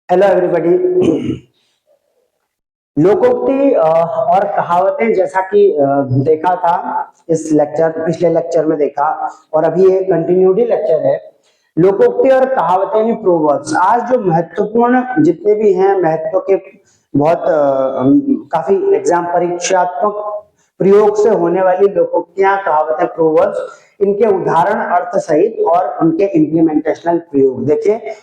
Hello everybody. लोकोक्ति और कहावतें, जैसा कि देखा था इस पिछले लेक्चर में देखा, और अभी ये कंटिन्यूटी लेक्चर है। लोकोक्ति और कहावतें यानी प्रोवर्ब्स, आज जो महत्वपूर्ण जितने भी हैं, महत्व के बहुत काफी एग्जाम परीक्षात्मक प्रयोग से होने वाली लोकोक्तियां, कहावतें, प्रोवर्ब्स, इनके उदाहरण, अर्थ सहित और उनके इम्प्लीमेंटेशनल प्रयोग देखिए।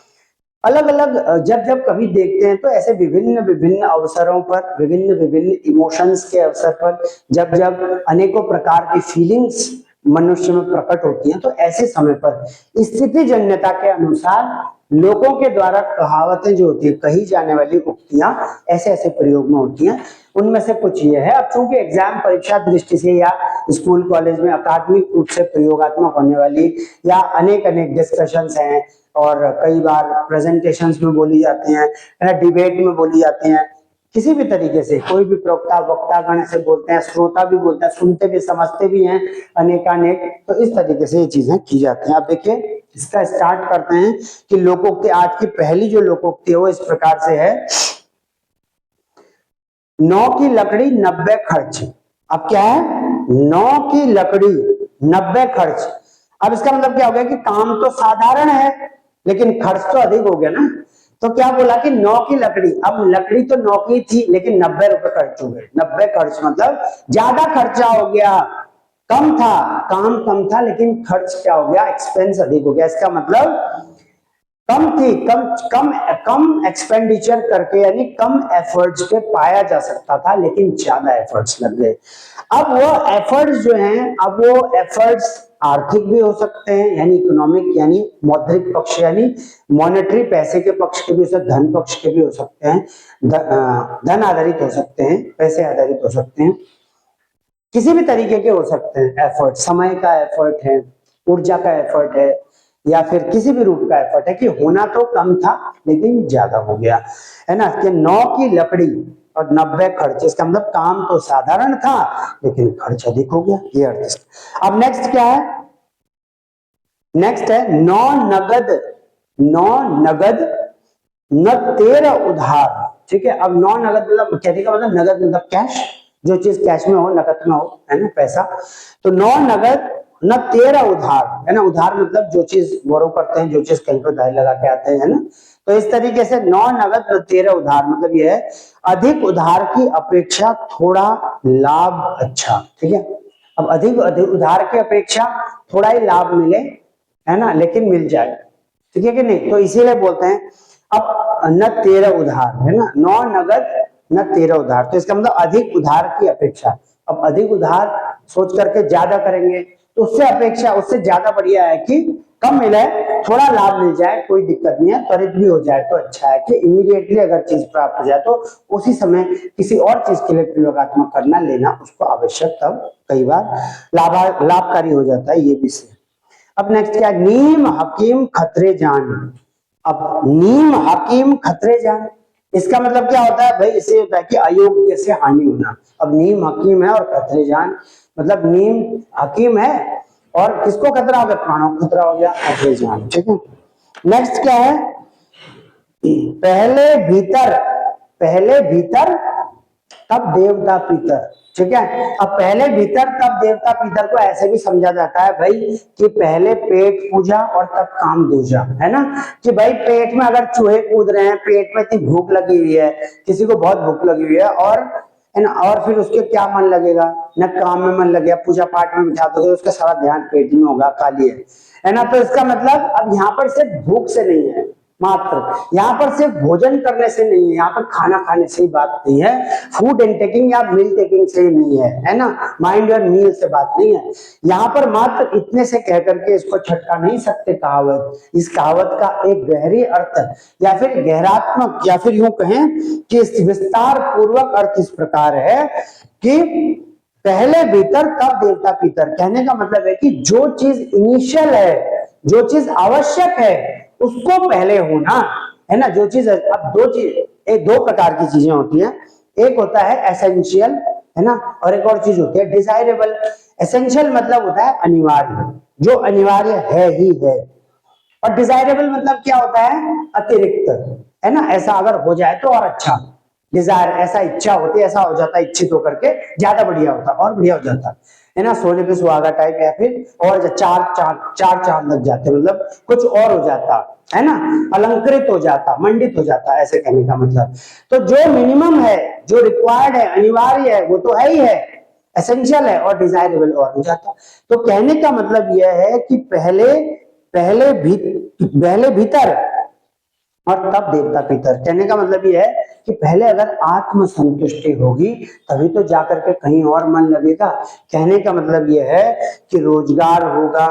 अलग अलग जब जब कभी देखते हैं तो ऐसे विभिन्न विभिन्न अवसरों पर, विभिन्न विभिन्न इमोशंस के अवसर पर, जब जब अनेकों प्रकार की फीलिंग्स मनुष्य में प्रकट होती हैं, तो ऐसे समय पर स्थिति जन्यता के अनुसार लोगों के द्वारा कहावतें जो होती है, कही जाने वाली उक्तियां ऐसे ऐसे प्रयोग में होती हैं। उनमें से कुछ ये है। अब चूंकि एग्जाम परीक्षा दृष्टि से या स्कूल कॉलेज में अकादमिक रूप से प्रयोगात्मक होने वाली या अनेक अनेक डिस्कशंस हैं, और कई बार प्रेजेंटेशंस में बोली जाती हैं, डिबेट में बोली जाती हैं, किसी भी तरीके से कोई भी प्रवक्ता वक्ता गण से बोलते हैं, श्रोता भी बोलते हैं, सुनते भी समझते भी हैं अनेकानेक। तो इस तरीके से ये चीजें की जाती हैं। अब देखिए, इसका स्टार्ट करते हैं कि लोकोक्ति। आज की पहली जो लोकोक्ति है वो इस प्रकार से है, 9 की लकड़ी 90 खर्च। अब क्या है, 9 की लकड़ी 90 खर्च। अब इसका मतलब क्या हो गया कि काम तो साधारण है लेकिन खर्च तो अधिक हो गया ना। तो क्या बोला कि 9 की लकड़ी, अब लकड़ी तो 9 की थी लेकिन 90 रुपए खर्च हो गए। 90 खर्च मतलब ज्यादा खर्चा हो गया। कम था, काम कम था, लेकिन खर्च क्या हो गया, एक्सपेंस अधिक हो गया। इसका मतलब कम थी, कम कम कम एक्सपेंडिचर करके, यानी कम एफर्ट्स पे पाया जा सकता था, लेकिन ज्यादा एफर्ट्स लग गए। अब वो एफर्ट्स जो हैं, अब वो एफर्ट्स आर्थिक भी हो सकते हैं, यानी इकोनॉमिक, यानी मौद्रिक पक्ष, यानी मॉनेटरी पैसे के पक्ष के भी हो सकते, धन पक्ष के भी हो सकते हैं, धन आधारित हो सकते हैं, पैसे आधारित हो सकते हैं, किसी भी तरीके के हो सकते हैं एफर्ट। समय का एफर्ट है, ऊर्जा का एफर्ट है, या फिर किसी भी रूप का एफर्ट है कि होना तो कम था लेकिन ज्यादा हो गया, है ना। कि 9 की लकड़ी और 90 खर्च, इसका मतलब काम तो साधारण था लेकिन खर्च अधिक हो गया, ये अर्थ। अब नेक्स्ट क्या है, नेक्स्ट है 9 नगद, 9 नगद न 13 उधार। ठीक है। अब 9 नगद मतलब कहने का मतलब, नगद मतलब कैश, जो चीज कैश में हो, नकद में हो, है ना, पैसा। तो 9 नगद न 13 उधार, है ना। उधार मतलब जो चीज बोरो करते हैं, जो चीज कहीं पर उधार लगा के आते हैं, है ना। तो इस तरीके से 9 नगद न 13 उधार मतलब ये है, अधिक उधार की अपेक्षा थोड़ा लाभ अच्छा। ठीक है। अब अधिक उधार की अपेक्षा थोड़ा ही लाभ मिले, है ना, लेकिन मिल जाए। ठीक है कि नहीं। तो इसीलिए बोलते हैं अब न 13 उधार, है ना, 9 नगद न 13 उधार। तो इसका मतलब अधिक उधार की अपेक्षा। अब अधिक उधार सोच करके ज्यादा करेंगे, तो उससे अपेक्षा, उससे ज्यादा बढ़िया है कि कम मिले, थोड़ा लाभ मिल जाए, कोई दिक्कत नहीं है, त्वरित भी हो जाए तो अच्छा है। कि इमीडिएटली अगर चीज प्राप्त हो जाए तो उसी समय किसी और चीज के लिए प्रयोगात्मक करना, लेना उसको आवश्यक, तब कई बार लाभकारी हो जाता है, ये भी से। अब नेक्स्ट क्या, नीम हकीम खतरे जान। अब नीम हकीम खतरे जान, इसका मतलब क्या होता है भाई, इससे होता है कि अयोग्य से हानि होना। अब नीम हकीम है और खतरे जान, मतलब नीम हकीम है और किसको खतरा हो गया, प्राणों को खतरा हो गया, खतरे जान। ठीक है। नेक्स्ट क्या है, पहले भीतर, पहले भीतर तब देवता पितर। ठीक है। अब पहले भीतर तब देवता पितर को ऐसे भी समझा जाता है भाई कि पहले पेट पूजा और तब काम दूजा, है ना। कि भाई पेट में अगर चूहे कूद रहे हैं, पेट में इतनी भूख लगी हुई है, किसी को बहुत भूख लगी हुई है, और है ना, और फिर उसके क्या मन लगेगा, न काम में मन लगेगा, पूजा पाठ में बिठा दोगे, उसका सारा ध्यान पेट में होगा, खाली है ना। तो इसका मतलब अब यहाँ पर सिर्फ भूख से नहीं है मात्र, यहाँ पर सिर्फ भोजन करने से नहीं है, यहाँ पर खाना खाने से ही बात नहीं है, फूड इनटेकिंग या मील टेकिंग से ही नहीं है ना, माइंड और मील से बात नहीं है। यहाँ पर मात्र इतने से कह करके इसको छटका नहीं सकते कहावत। इस कहावत का एक गहरी अर्थ या फिर गहरात्मक, या फिर यूं कहें कि इस विस्तार पूर्वक अर्थ इस प्रकार है कि पहले भीतर तब देवता पितर। कहने का मतलब है कि जो चीज इनिशियल है, जो चीज आवश्यक है, उसको पहले होना, है ना। जो चीज, अब दो प्रकार की चीजें होती हैं, एक होता है एसेंशियल, है ना, और एक और चीज होती है डिजायरेबल। एसेंशियल मतलब होता है अनिवार्य, जो अनिवार्य है ही है, और डिजायरेबल मतलब क्या होता है, अतिरिक्त। है ना, ऐसा अगर हो जाए तो और अच्छा, डिजायर ऐसा इच्छा होती है, ऐसा हो जाता है, इच्छित होकर के ज्यादा बढ़िया होता और बढ़िया हो जाता है ना, सोने पे सुहागा टाइप, या फिर और चार चांद लग जाते, मतलब कुछ और हो जाता है ना, अलंकृत हो जाता, मंडित हो जाता, ऐसे कहने का मतलब। तो जो मिनिमम है, जो रिक्वायर्ड है, अनिवार्य है, वो तो है ही है, एसेंशियल है, और डिजायरेबल और हो जाता। तो कहने का मतलब यह है कि पहले भीतर और तब देवता पितर। कहने का मतलब ये है कि पहले अगर आत्म संतुष्टि होगी तभी तो जाकर के कहीं और मन लगेगा। कहने का मतलब ये है कि रोजगार होगा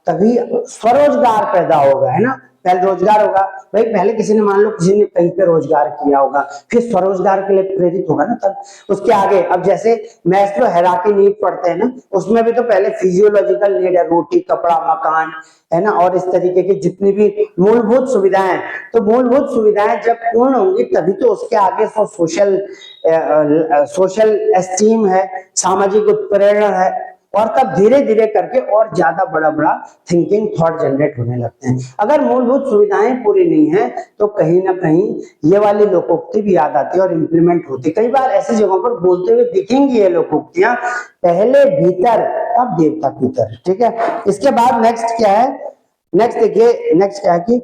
तभी स्वरोजगार पैदा होगा, है ना। पहले रोजगार होगा, भाई पहले किसी ने, मान लो किसी ने कहीं पे रोजगार किया होगा, फिर स्वरोजगार के लिए प्रेरित होगा ना, तब उसके आगे। अब जैसे मैस्लो हायरार्की नीड पढ़ते हैं ना, उसमें भी तो पहले फिजियोलॉजिकल नीड है, रोटी कपड़ा मकान, है ना, और इस तरीके की जितनी भी मूलभूत सुविधाएं, तो मूलभूत सुविधाएं जब पूर्ण होंगी तभी तो उसके आगे सोशल एस्टीम है, सामाजिक उत्प्रेरण है, और तब धीरे धीरे करके और ज्यादा बड़ा बड़ा थिंकिंग थॉट जनरेट होने लगते हैं। अगर मूलभूत सुविधाएं पूरी नहीं है तो कहीं ना कहीं ये वाली लोकोक्ति भी याद आती है और इंप्लीमेंट होती है। कई बार ऐसी जगहों पर बोलते हुए दिखेंगी ये लोकोक्तियां, पहले भीतर तब देवता पितर। ठीक है, इसके बाद नेक्स्ट क्या है, नेक्स्ट देखिए, नेक्स्ट क्या है कि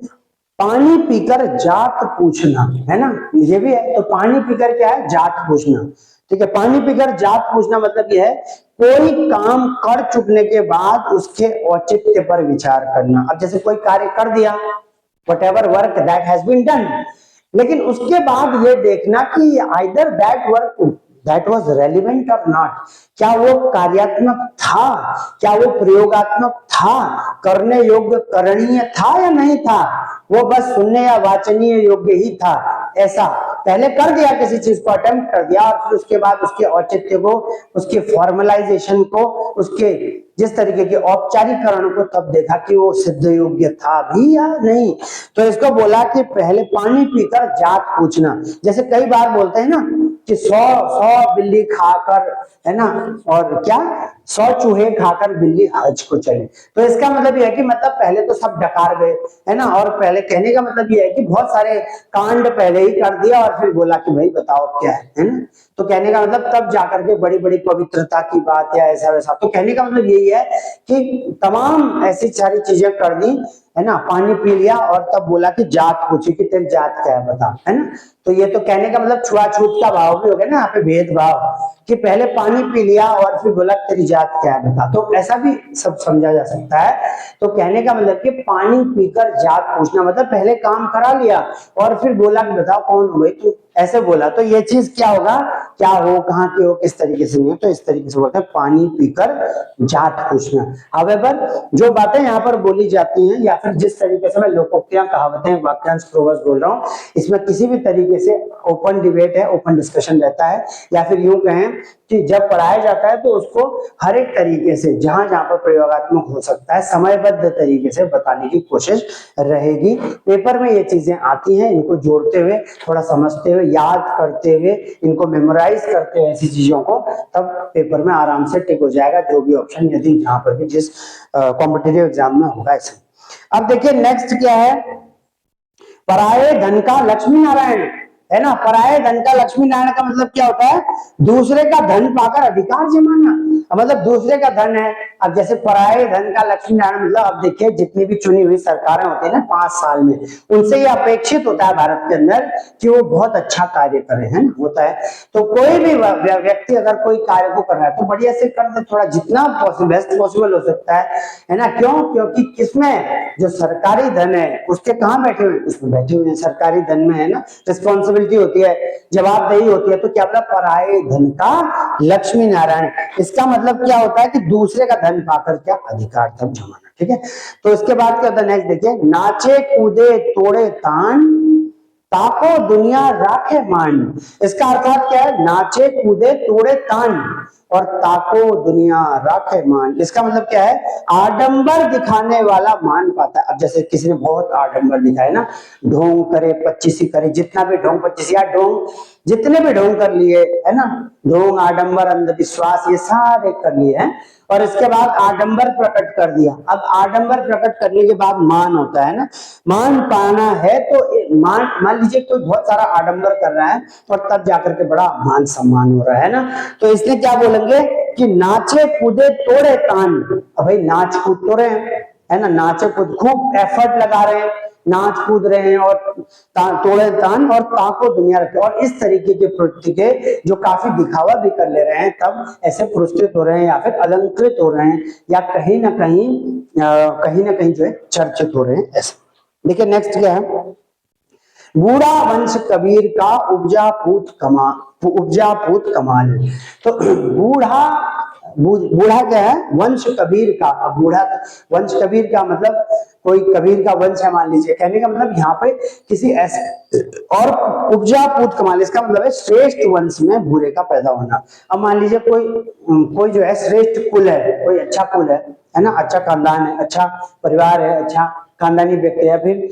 पानी पीकर जात पूछना, है ना, ये भी है। तो पानी पीकर क्या है, जात पूछना। ठीक है, पानी पीकर जात पूछना मतलब यह है कोई काम कर चुकने के बाद उसके औचित्य पर विचार करना। अब जैसे कोई कार्य कर दिया, whatever work that has been done, लेकिन उसके बाद ये देखना कि either that work that was relevant or not, क्या वो कार्यात्मक था, क्या वो प्रयोगात्मक था, करने योग्य करणीय था या नहीं था, वो बस सुनने या वाचनीय योग्य ही था। ऐसा पहले कर दिया, किसी चीज को अटेम्प्ट कर दिया, और फिर उसके बाद उसके औचित्य को, उसके फॉर्मलाइजेशन को, उसके जिस तरीके के औपचारिकरण को तब देखा कि वो सिद्ध योग्य था भी या नहीं। तो इसको बोला कि पहले पानी पीकर जात पूछना। जैसे कई बार बोलते हैं ना कि 100 बिल्ली खाकर, है ना, और क्या 100 चूहे खाकर बिल्ली हज को चली। तो इसका मतलब यह है कि मतलब पहले तो सब डकार गए, है ना, और पहले कहने का मतलब यह है कि बहुत सारे कांड पहले ही कर दिया और फिर बोला कि भाई बताओ क्या है ना। तो कहने का मतलब तब जाकर के बड़ी बड़ी पवित्रता की बात या ऐसा वैसा। तो कहने का मतलब यही है कि तमाम ऐसी सारी चीजें कर दी, है ना, पानी पी लिया और तब बोला कि जात पूछी कि तेरी जात क्या है बता, है ना। तो ये तो कहने का मतलब छुआछूत का भाव भी हो गया ना यहाँ पे, भेदभाव, कि पहले पानी पी लिया और फिर बोला तेरी जात क्या है बता। तो ऐसा भी सब समझा जा सकता है। तो कहने का मतलब कि पानी पीकर जात पूछना मतलब पहले काम करा लिया और फिर बोला कि बताओ कौन हो भाई तू, ऐसे बोला। तो ये चीज क्या होगा, क्या हो, कहाँ के हो, किस तरीके से नहीं हो, तो इस तरीके से बोलते हैं पानी पीकर जात पूछना। हावेवर जो बातें यहाँ पर बोली जाती हैं या फिर जिस तरीके से मैं लोकोक्तियां, कहावतें, वाक्यांश, प्रोवर्ब्स बोल रहा हूँ, इसमें किसी भी तरीके से ओपन डिबेट है, ओपन डिस्कशन रहता है, या फिर यूं कहें कि जब पढ़ाया जाता है तो उसको हर एक तरीके से जहां जहां पर प्रयोगात्मक हो सकता है समयबद्ध तरीके से बताने की कोशिश रहेगी। पेपर में ये चीजें आती हैं, इनको जोड़ते हुए, थोड़ा समझते हुए, याद करते हुए, इनको मेमोराइज करते हुए ऐसी चीजों को, तब पेपर में आराम से टिक हो जाएगा जो भी ऑप्शन, यदि जहां पर भी जिस कॉम्पिटिटिव एग्जाम में होगा ऐसे। अब देखिए नेक्स्ट क्या है, पराये धन का लक्ष्मी नारायण, है ना। पराये धन का लक्ष्मी नारायण का मतलब क्या होता है, दूसरे का धन पाकर अधिकार जमाना, मतलब दूसरे का धन है। अब जैसे पराये धन का लक्ष्मी नारायण मतलब अब देखिए जितनी भी चुनी हुई सरकारें होती है ना 5 साल में, उनसे ये अपेक्षित होता है भारत के अंदर कि वो बहुत अच्छा कार्य करें, है ना, होता है। तो कोई भी व्यक्ति अगर कोई कार्य को कर रहा है तो बढ़िया से कर दे, थोड़ा जितना बेस्ट पॉसिबल हो सकता है ना। क्यों, क्योंकि किसमें, जो सरकारी धन है उसके कहाँ बैठे हुए, उसमें बैठे हुए हैं, सरकारी धन में, है ना, रिस्पॉन्सिबिलिटी होती है, जवाबदेही होती है। तो क्या बोला, पराये धन का लक्ष्मी नारायण। इसका मतलब क्या होता है कि दूसरे का धन पाकर क्या अधिकार तक जमाना। ठीक है, तो इसके बाद क्या होता है नेक्स्ट देखिए, नाचे कूदे तोड़े तान, ताको दुनिया राखे मान। इसका अर्थात क्या है, नाचे कूदे तोड़े तान और ताको दुनिया राखे मान। इसका मतलब क्या है, आडंबर दिखाने वाला मान पाता है। अब जैसे किसी ने बहुत आडंबर दिखाया ना, ढोंग करे, पच्चीसी करे, जितना भी ढोंग पच्चीसी या ढोंग जितने भी ढोंग कर लिए, है ना, ढोंग आडंबर अंधविश्वास ये सारे कर लिए हैं, और इसके बाद आडंबर प्रकट कर दिया। अब आडंबर प्रकट करने के बाद मान होता है ना, मान पाना है तो मान लीजिए कोई बहुत सारा आडंबर कर रहा है और तब जाकर के बड़ा मान सम्मान हो रहा है ना, तो इसलिए क्या बोलेंगे कि नाचे कूदे तोड़े तान। अब भाई नाच कूद तो रहे हैं, है ना, नाचे कूद खूब एफर्ट लगा रहे हैं, नाच कूद रहे हैं और तोड़े तान और ताको दुनिया रखे, और इस तरीके के प्रवृत्ति के जो काफी दिखावा भी कर ले रहे हैं, तब ऐसे पुरस्कृत हो रहे हैं या फिर अलंकृत हो रहे हैं या कहीं ना कहीं जो है चर्चित हो रहे हैं ऐसे। देखिए नेक्स्ट क्या है, बूढ़ा वंश कबीर का उपजा पूत कमाल। तो बूढ़ा क्या है, वंश कबीर का। अब बूढ़ा वंश कबीर का मतलब कोई कबीर का वंश है मान लीजिए, कहने का मतलब यहाँ पे किसी ऐसे, और उपजा पूत कमाल इसका मतलब है श्रेष्ठ वंश में बूढ़े का पैदा होना। अब मान लीजिए कोई जो है श्रेष्ठ कुल है, कोई अच्छा कुल है ना, अच्छा खानदान है, अच्छा परिवार है, अच्छा खानदानी व्यक्ति है, फिर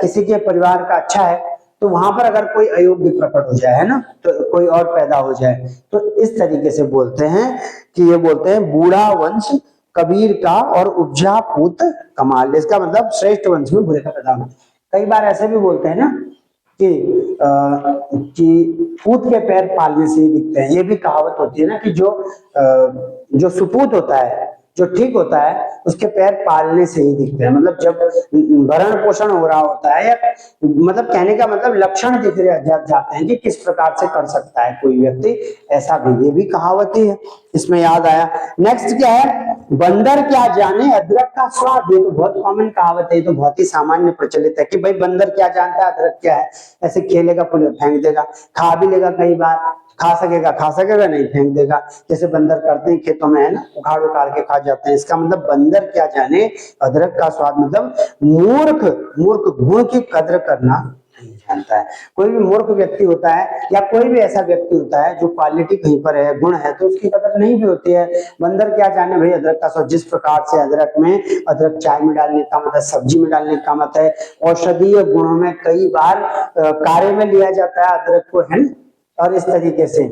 किसी के परिवार का अच्छा है, तो वहां पर अगर कोई अयोग्य प्रकट हो जाए, है ना, तो कोई और पैदा हो जाए, तो इस तरीके से बोलते हैं कि ये बोलते हैं बूढ़ा वंश कबीर का और उपजा पूत कमाल। इसका मतलब श्रेष्ठ वंश में बूढ़े का पैदा होना। कई बार ऐसे भी बोलते हैं ना कि पूत के पैर पालने से ही दिखते हैं। ये भी कहावत होती है ना कि जो सुपूत होता है, जो ठीक होता है, उसके पैर पालने से ही दिखते हैं। मतलब जब भरण पोषण हो रहा होता है, या मतलब कहने का मतलब लक्षण दिख जाते हैं कि किस प्रकार से कर सकता है कोई व्यक्ति, ऐसा भी, ये भी कहावत ही है, इसमें याद आया। नेक्स्ट क्या है, बंदर क्या जाने अदरक का स्वाद। ये तो बहुत कॉमन कहावत है, ये तो बहुत ही सामान्य प्रचलित है कि भाई बंदर क्या जानता है अदरक क्या है, ऐसे खेलेगा फेंक देगा, खा भी लेगा, कई बार खा सकेगा नहीं, फेंक देगा, जैसे बंदर करते हैं खेतों में, है ना, उखाड़ के खा जाते हैं। इसका मतलब बंदर क्या जाने अदरक का स्वाद, मतलब मूर्ख गुण की कद्र करना नहीं जानता है। कोई भी मूर्ख व्यक्ति होता है या कोई भी ऐसा व्यक्ति होता है जो क्वालिटी कहीं पर है, गुण है, तो उसकी कदर नहीं भी होती है। बंदर क्या जाने भाई अदरक का स्वाद। जिस प्रकार से अदरक चाय में डालने का मत है, सब्जी में डालने का मत है, औषधीय गुणों में कई बार कार्य में लिया जाता है अदरक को, है ना, और इस तरीके से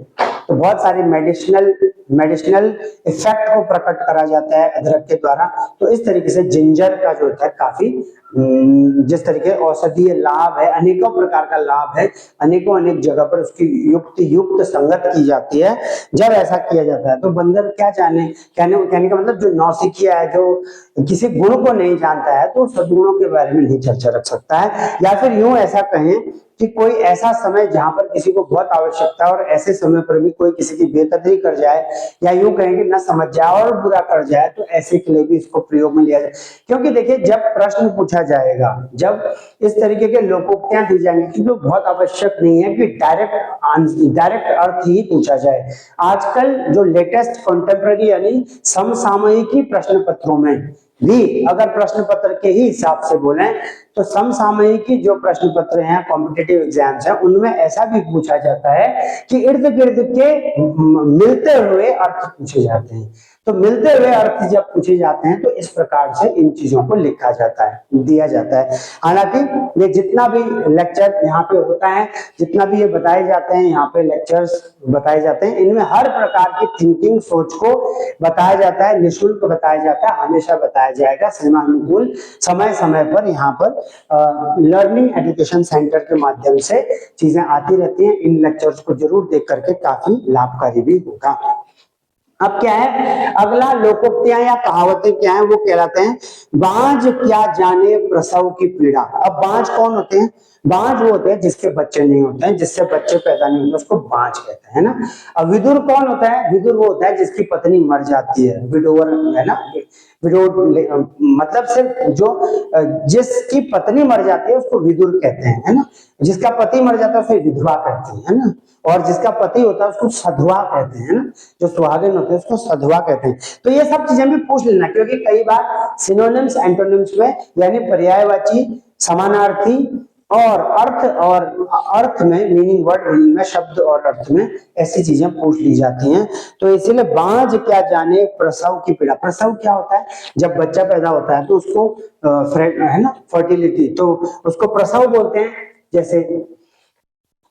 तो बहुत सारी मेडिसिनल इफेक्ट को प्रकट करा जाता है अदरक के द्वारा। तो इस तरीके से जिंजर का जो होता है काफी जिस तरीके औषधीय लाभ है, अनेकों प्रकार का लाभ है, अनेक जगह पर उसकी युक्त संगत की जाती है। जब ऐसा किया जाता है तो बंदर क्या जाने, कहने का मतलब जो नौसिखिया है, जो किसी गुण को नहीं जानता है, तो सद्गुणों के बारे में नहीं चर्चा रख सकता है। या फिर यूं ऐसा कहें कि कोई ऐसा समय जहां पर किसी को बहुत आवश्यकता और ऐसे समय पर भी कोई किसी की बेकदरी कर जाए, या यूं कहें कि न समझ जाए और बुरा कर जाए, तो ऐसे के लिए भी इसको प्रयोग में लिया जाए। क्योंकि देखिए जब प्रश्न पूछा जाएगा, जब इस तरीके के लोकोक्तियां दी जाएंगी, क्योंकि बहुत आवश्यक नहीं है कि डायरेक्ट अर्थ ही पूछा जाए। आजकल जो लेटेस्ट कंटेम्प्रेरी यानी समसामयिकी प्रश्न पत्रों में भी अगर प्रश्न पत्र के ही हिसाब से बोलें तो समसामयिकी जो प्रश्न पत्र हैं, कॉम्पिटिटिव एग्जाम्स हैं, उनमें ऐसा भी पूछा जाता है कि इर्द गिर्द के मिलते हुए अर्थ पूछे जाते हैं। तो मिलते हुए अर्थ जब पूछे जाते हैं तो इस प्रकार से इन चीजों को लिखा जाता है, दिया जाता है। हालांकि ये जितना भी लेक्चर यहाँ पे होता है, जितना भी ये बताए जाते हैं, यहाँ पे लेक्चर्स बताए जाते हैं, इनमें हर प्रकार की थिंकिंग, सोच को बताया जाता है, निःशुल्क बताया जाता है, हमेशा बताया जाएगा समयानुकूल, समय समय पर यहाँ पर लर्निंग एजुकेशन सेंटर के माध्यम से चीजें आती रहती हैं। इन लेक्चर्स को जरूर देख करके काफी लाभकारी भी होगा। अब क्या है, अगला लोकोक्तियां या कहावतें क्या है, वो कहलाते हैं बांझ क्या जाने प्रसव की पीड़ा। अब बांझ कौन होते हैं, बांझ वो होते हैं जिसके बच्चे नहीं होते हैं, जिससे बच्चे पैदा नहीं होते, उसको बांझ कहते हैं ना। अब विदुर कौन होता है, विदुर वो होता है जिसकी पत्नी मर जाती है, विडोवर, है ना, मतलब सिर्फ जो जिसकी पत्नी मर जाती है उसको विदुर कहते हैं, है ना। जिसका पति मर जाता है उसे विधवा कहते हैं, है ना। और जिसका पति होता है उसको सधवा कहते हैं, ना, जो सुहागिन होते हैं उसको सधवा कहते हैं। तो ये सब चीजें भी पूछ लेना, क्योंकि कई बार सिनोनिम्स एंटोनिम्स में यानी पर्यायवाची, समानार्थी और अर्थ में मीनिंग, वर्ड मीनिंग में, शब्द और अर्थ में ऐसी चीजें पूछ ली जाती हैं। तो इसीलिए बांझ क्या जाने प्रसव की पीड़ा। प्रसव क्या होता है, जब बच्चा पैदा होता है तो उसको है ना, फर्टिलिटी, तो उसको प्रसव बोलते हैं, जैसे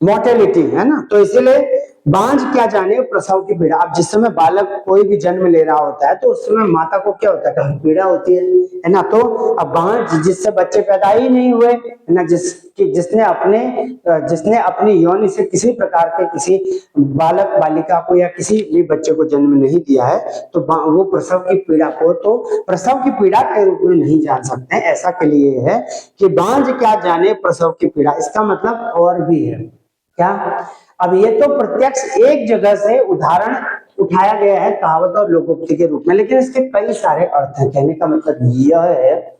मोर्टेलिटी, है ना। तो इसीलिए बांझ क्या जाने प्रसव की पीड़ा। अब जिस समय बालक कोई भी जन्म ले रहा होता है तो उस समय माता को क्या होता है, काफी पीड़ा होती है ना। तो अब बांझ जिससे बच्चे पैदा ही नहीं हुए है ना, जिसने अपनी योनि से किसी प्रकार के किसी बालक बालिका को या किसी भी बच्चे को जन्म नहीं दिया है, तो वो प्रसव की पीड़ा को तो प्रसव की पीड़ा के रूप में नहीं जान सकते हैं। ऐसा के लिए है कि बांझ क्या जाने प्रसव की पीड़ा, इसका मतलब और भी है क्या। अब ये तो प्रत्यक्ष एक जगह से उदाहरण उठाया गया है कहावत और लोकोक्ति के रूप में, लेकिन इसके कई सारे अर्थ हैं। कहने का मतलब यह है,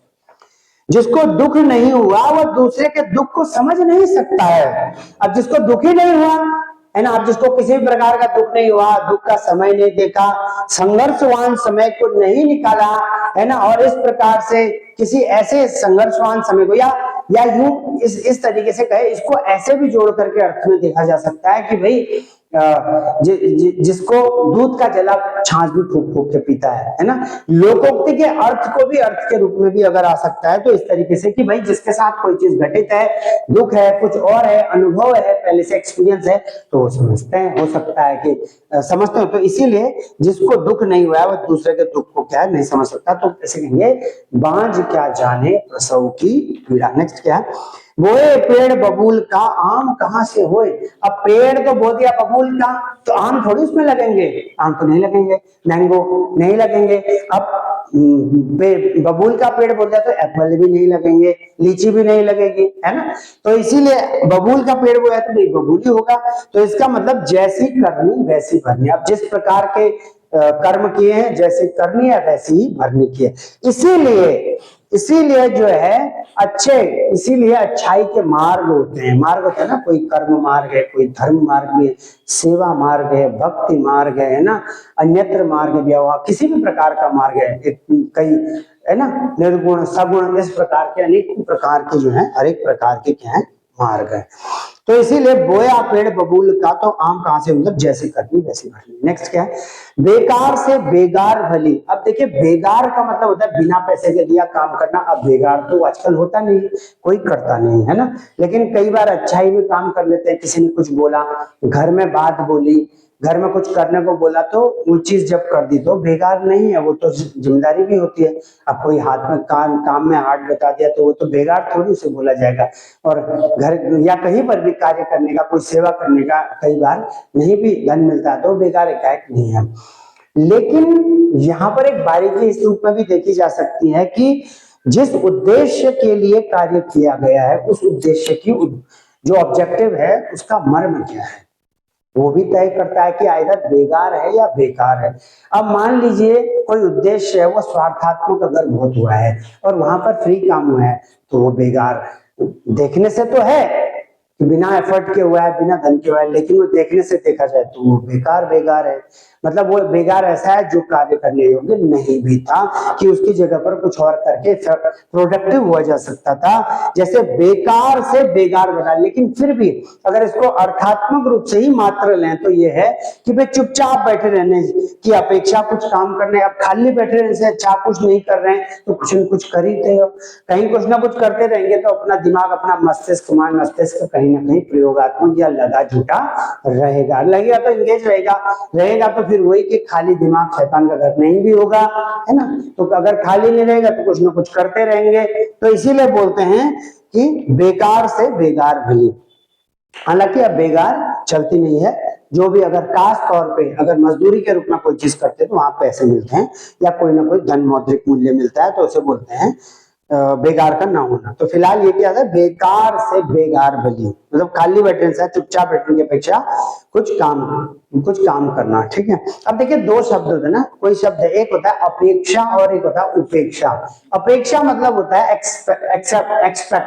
जिसको दुख नहीं हुआ वह दूसरे के दुख को समझ नहीं सकता है। अब जिसको दुख ही नहीं हुआ है ना, अब जिसको किसी भी प्रकार का दुख नहीं हुआ, दुख का समय नहीं देखा, संघर्षवान समय को नहीं निकाला है ना, और इस प्रकार से किसी ऐसे संघर्षवान समय को या यूं इस तरीके से कहे, इसको ऐसे भी जोड़ करके अर्थ में देखा जा सकता है कि भाई जिसको दूध का जला छाछ भी फूक फूक के पीता है ना। लोकोक्ति के अर्थ को भी अर्थ के रूप में भी अगर आ सकता है तो इस तरीके से कि भाई जिसके साथ कोई चीज घटित है, दुख है, कुछ और है, अनुभव है, पहले से एक्सपीरियंस है, तो वो समझते हैं, हो सकता है कि समझते हो। तो इसीलिए जिसको दुख नहीं हुआ है वो दूसरे के दुख को क्या है नहीं समझ सकता। तो ऐसे कहेंगे, बांझ क्या जाने प्रसव की पीड़ा। नेक्स्ट क्या है, बोए पेड़ बबूल का आम कहां से होए। अब पेड़ तो बो दिया बबूल का, तो आम थोड़ी उसमें लगेंगे, आम तो नहीं लगेंगे, मैंगो नहीं लगेंगे। अब बबूल का पेड़ बोल दिया तो एप्पल भी नहीं लगेंगे, लीची भी नहीं लगेगी, है ना। तो इसीलिए बबूल का पेड़ बोया तो बबूल ही होगा। तो इसका मतलब जैसी करनी वैसी भरनी। अब जिस प्रकार के कर्म किए हैं, जैसे करनी है वैसी ही भरनी की है। इसीलिए जो है इसीलिए अच्छाई के मार्ग होते हैं। मार्ग होता है ना, कोई कर्म मार्ग है, कोई धर्म मार्ग है, सेवा मार्ग है, भक्ति मार्ग है ना, अन्यत्र मार्ग व्यवहार, किसी भी प्रकार का मार्ग है, कई है ना, निर्गुण सगुण, इस प्रकार के अनेक प्रकार के जो है हर एक प्रकार के क्या है मार्ग है। तो इसीलिए बोया पेड़ बबूल का तो आम कहां से, मतलब जैसे करनी वैसे भरनी। नेक्स्ट क्या है, बेकार से बेगार भली। अब देखिए, बेगार का मतलब होता है बिना पैसे के दिया काम करना। अब बेगार तो आजकल होता नहीं, कोई करता नहीं है ना, लेकिन कई बार अच्छाई में काम कर लेते हैं। किसी ने कुछ बोला, घर में बात बोली, घर में कुछ करने को बोला, तो वो चीज जब कर दी तो बेकार नहीं है, वो तो जिम्मेदारी भी होती है। अब कोई हाथ में काम में हाथ बता दिया तो वो तो बेकार थोड़ी उसे बोला जाएगा। और घर या कहीं पर भी कार्य करने का, कोई सेवा करने का कई बार नहीं भी धन मिलता तो बेकार एकाएक नहीं है। लेकिन यहाँ पर एक बारीकी इस रूप में भी देखी जा सकती है कि जिस उद्देश्य के लिए कार्य किया गया है, उस उद्देश्य की जो ऑब्जेक्टिव है उसका मर्म क्या है, वो भी तय करता है कि आइदर बेगार है या बेकार है। अब मान लीजिए कोई उद्देश्य है वो स्वार्थात्मक अगर बहुत हुआ है और वहां पर फ्री काम हुआ है, तो वो बेगार देखने से तो है कि बिना एफर्ट के हुआ है, बिना धन के हुआ है, लेकिन वो देखने से देखा जाए तो वो बेकार है। मतलब वो बेकार ऐसा है जो कार्य करने योग्य नहीं भी था, कि उसकी जगह पर कुछ और करके प्रोडक्टिव हुआ जा सकता था। जैसे बेकार से बेगार बना, लेकिन फिर भी अगर इसको अर्थात्मक रूप से ही मात्र लें तो ये है कि भाई चुपचाप बैठे रहने की अपेक्षा कुछ काम करने, अब खाली बैठे रहने से अच्छा कुछ नहीं कर रहे हैं तो कुछ न कुछ कर ही थे, कहीं कुछ ना कुछ करते रहेंगे तो अपना दिमाग, अपना मस्तिष्क, मान मस्तिष्क कहीं ना कहीं प्रयोगात्मक या लगा झूठा रहेगा। लगेगा तो इंगेज रहेगा तो फिर वही कि खाली दिमाग शैतान का घर नहीं भी होगा, है ना। तो अगर खाली नहीं रहेगा तो कुछ ना कुछ करते रहेंगे। तो इसीलिए बोलते हैं कि बेकार से बेगार भली। हालांकि अब बेगार चलती नहीं है, जो भी अगर खास तौर पे अगर मजदूरी के रूप में कोई चीज करते हैं तो वहां पैसे मिलते हैं या कोई ना कोई धन मौद्रिक मूल्य मिलता है, तो उसे बोलते हैं बेगार का ना होना। तो फिलहाल ये क्या है, बेकार से बेगार भली, मतलब खाली बैठने से, चुपचाप बैठने की अपेक्षा कुछ काम करना। ठीक है। अब देखिए, दो शब्द होते हैं ना, कोई शब्द है, एक होता है अपेक्षा और एक होता है उपेक्षा। अपेक्षा मतलब होता है एक्सपेक्ट,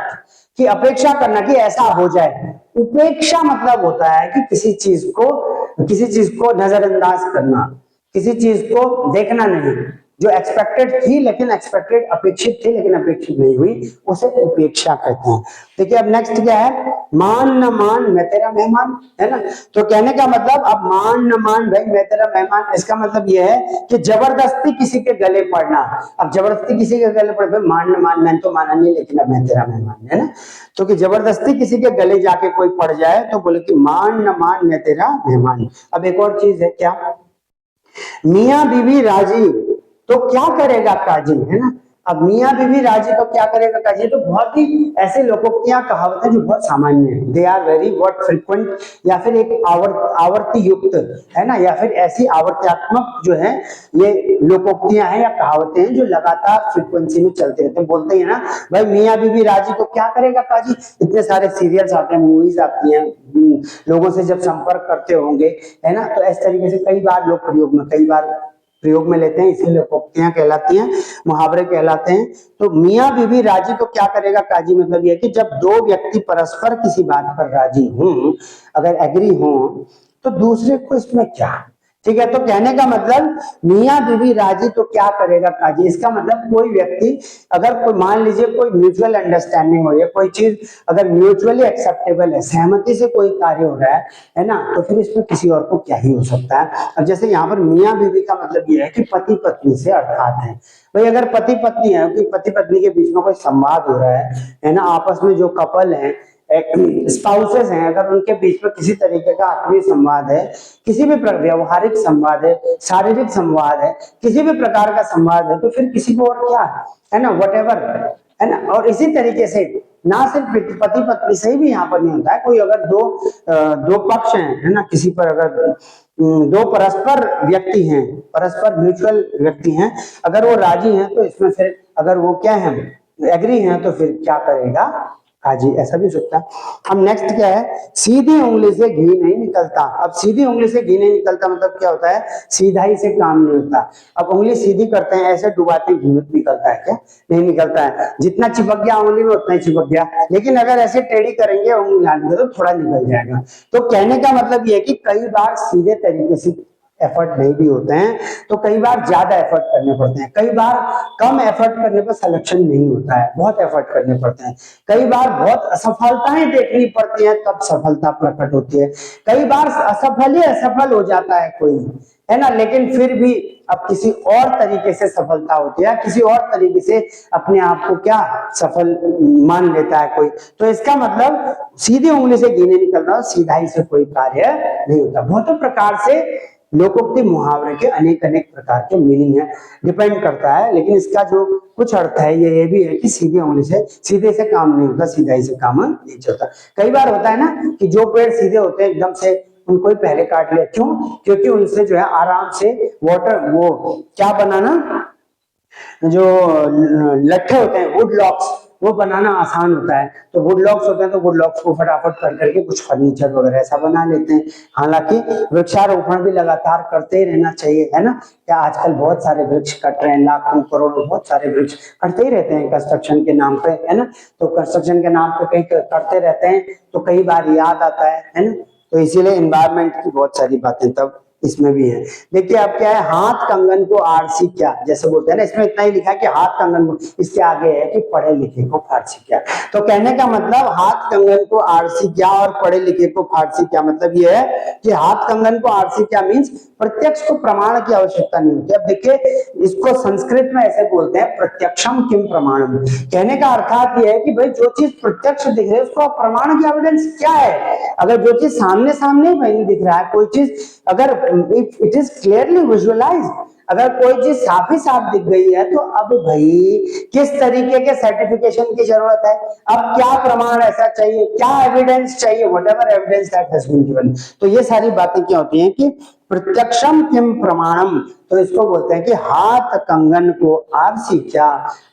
कि अपेक्षा करना कि ऐसा हो जाए। उपेक्षा मतलब होता है कि किसी चीज को नजरअंदाज करना, किसी चीज को देखना नहीं, जो एक्सपेक्टेड थी लेकिन एक्सपेक्टेड अपेक्षित थी लेकिन अपेक्षित नहीं हुई, उसे उपेक्षा कहते हैं। देखिए अब नेक्स्ट क्या है, मान न मान मैं तेरा मेहमान, है ना। तो कहने का मतलब अब मान न मान भाई मैं तेरा मेहमान, इसका मतलब यह है कि जबरदस्ती किसी के गले पड़ना। अब जबरदस्ती किसी के गले पड़, भाई मान न मान, मैंने तो माना नहीं लेकिन अब मैं तेरा मेहमान, है ना। तो कि जबरदस्ती किसी के गले जाके कोई पड़ जाए तो बोले कि मान न मान मैं तेरा मेहमान। अब एक और चीज है क्या, मियां बीवी राजी तो क्या करेगा काजी, है ना। अब मियां बीवी राजी तो क्या करेगा काजी, तो बहुत ही ऐसे लोकोक्तियां कहावतें जो बहुत सामान्य है, they are very what frequent, या फिर एक आवर्ती युक्त, है ना, या फिर ऐसी आवर्त्यात्मक जो है ये लोकोक्तियां हैं या कहावतें हैं जो लगातार फ्रीक्वेंसी में चलते रहते हैं। बोलते हैं ना भाई मियां बीवी राजी तो क्या करेगा काजी, इतने सारे सीरियल्स आते हैं, मूवीज आती हैं, लोगों से जब संपर्क करते होंगे, है ना, तो इस तरीके से कई बार लोग प्रयोग में लेते हैं, इसलिए लोकोक्तियां कहलाती हैं, मुहावरे कहलाते हैं। तो मियां बीवी राजी तो क्या करेगा काजी, मतलब यह कि जब दो व्यक्ति परस्पर किसी बात पर राजी हों, अगर एग्री हों, तो दूसरे को इसमें क्या, ठीक है। तो कहने का मतलब मियां बीवी राजी तो क्या करेगा काजी, इसका मतलब कोई व्यक्ति अगर कोई मान लीजिए कोई म्यूचुअल अंडरस्टैंडिंग हो रही है, कोई चीज अगर म्यूचुअली एक्सेप्टेबल है, सहमति से कोई कार्य हो रहा है ना, तो फिर इसमें किसी और को क्या ही हो सकता है। अब जैसे यहाँ पर मियां बीवी का मतलब ये है कि पति पत्नी से अर्थात है, भाई अगर पति पत्नी है, कि पति पत्नी के बीच में कोई संवाद हो रहा है ना, आपस में जो कपल है, स्पाउसेस हैं, अगर उनके बीच में किसी तरीके का आत्मीय संवाद है, किसी भी व्यवहारिक संवाद है, शारीरिक संवाद है, किसी भी प्रकार का संवाद है, तो फिर किसी को और क्या है ना, व्हाटएवर, है ना। और इसी तरीके से ना सिर्फ पति पत्नी से ही भी यहाँ पर नहीं होता है, कोई अगर दो पक्ष हैं, है ना, किसी पर अगर दो परस्पर व्यक्ति हैं, परस्पर म्यूचुअल व्यक्ति हैं, अगर वो राजी हैं, तो इसमें फिर अगर वो क्या है, एग्री हैं, तो फिर क्या करेगा काजी, ऐसा भी हो सकता है। अब नेक्स्ट क्या है, सीधी उंगली से घी नहीं निकलता। अब सीधी उंगली से घी नहीं निकलता मतलब क्या होता है, सीधाई से काम नहीं होता। अब उंगली सीधी करते हैं, ऐसे डुबाते घी निकलता है क्या, नहीं निकलता है, जितना चिपक गया उंगली में उतना ही चिपक गया, लेकिन अगर ऐसे टेढ़ी करेंगे उंगली डालेंगे तो थोड़ा निकल जाएगा। तो कहने का मतलब ये है कि कई बार सीधे तरीके से एफर्ट नहीं भी होते हैं, तो कई बार ज्यादा एफर्ट करने पड़ते हैं, कई बार कम एफर्ट करने पर सिलेक्शन नहीं होता है, बहुत एफर्ट करने पड़ते हैं, कई बार बहुत असफलताएं देखनी पड़ती हैं तब सफलता प्रकट होती है, कई बार असफल हो जाता है कोई, है ना, लेकिन फिर भी अब किसी और तरीके से सफलता होती है, किसी और तरीके से अपने आप को क्या सफल मान लेता है कोई। तो इसका मतलब सीधी उंगली से घी नहीं निकलना, सीधाई से कोई कार्य नहीं होता। बहुत प्रकार से लोकोक्ति मुहावरे के अनेक प्रकार के मीनिंग है, डिपेंड करता है, लेकिन इसका जो कुछ अर्थ है ये भी है कि सीधे उंगली से सीधे से काम नहीं होता, सीधाई से काम नहीं चलता। कई बार होता है ना कि जो पेड़ सीधे होते हैं एकदम से उनको ही पहले काट ले, क्यों, क्योंकि उनसे जो है आराम से वाटर वो क्या बनाना, जो लट्ठे होते हैं वुड लॉक्स, वो बनाना आसान होता है। तो वुड लॉक्स होते हैं तो वुड लॉक्स को फटाफट कर करके कुछ फर्नीचर वगैरह ऐसा बना लेते हैं। हालांकि वृक्षारोपण भी लगातार करते ही रहना चाहिए, है ना, क्या आजकल बहुत सारे वृक्ष कट रहे हैं, लाखों करोड़ों बहुत सारे वृक्ष कटते ही रहते हैं कंस्ट्रक्शन के नाम पे, है ना। तो कंस्ट्रक्शन के नाम पे कहीं करते रहते हैं तो कई बार याद आता है ना। तो इसीलिए एनवायरमेंट की बहुत सारी बातें तब इसमें भी है। देखिए अब क्या है, हाथ कंगन को आरसी क्या, जैसे बोलते हैं ना, इसमें इतना ही लिखा है कि हाथ कंगन को, इसके आगे है कि पढ़े लिखे को फारसी क्या। तो कहने का मतलब हाथ कंगन को आरसी क्या और पढ़े लिखे को फारसी क्या, मतलब ये है कि हाथ कंगन को आरसी क्या मीन्स प्रत्यक्ष को प्रमाण की आवश्यकता नहीं होती। अब देखिए इसको संस्कृत में ऐसे बोलते हैं प्रत्यक्षम किम प्रमाणम। कहने का अर्थात ये है कि भाई जो चीज प्रत्यक्ष दिख रही है उसको प्रमाण की एविडेंस क्या है। अगर जो चीज सामने सामने ही दिख रहा है, कोई चीज अगर इट इज क्लियरली विजुअलाइज्ड, अगर कोई चीज साफ ही साफ दिख गई है तो अब भाई किस तरीके के सर्टिफिकेशन की जरूरत है, अब क्या प्रमाण ऐसा चाहिए, क्या एविडेंस चाहिए, whatever evidence that has been given. तो ये सारी बातें क्या होती हैं कि प्रत्यक्षम किम प्रमाणम, तो इसको बोलते हैं कि हाथ कंगन को आरसी क्या,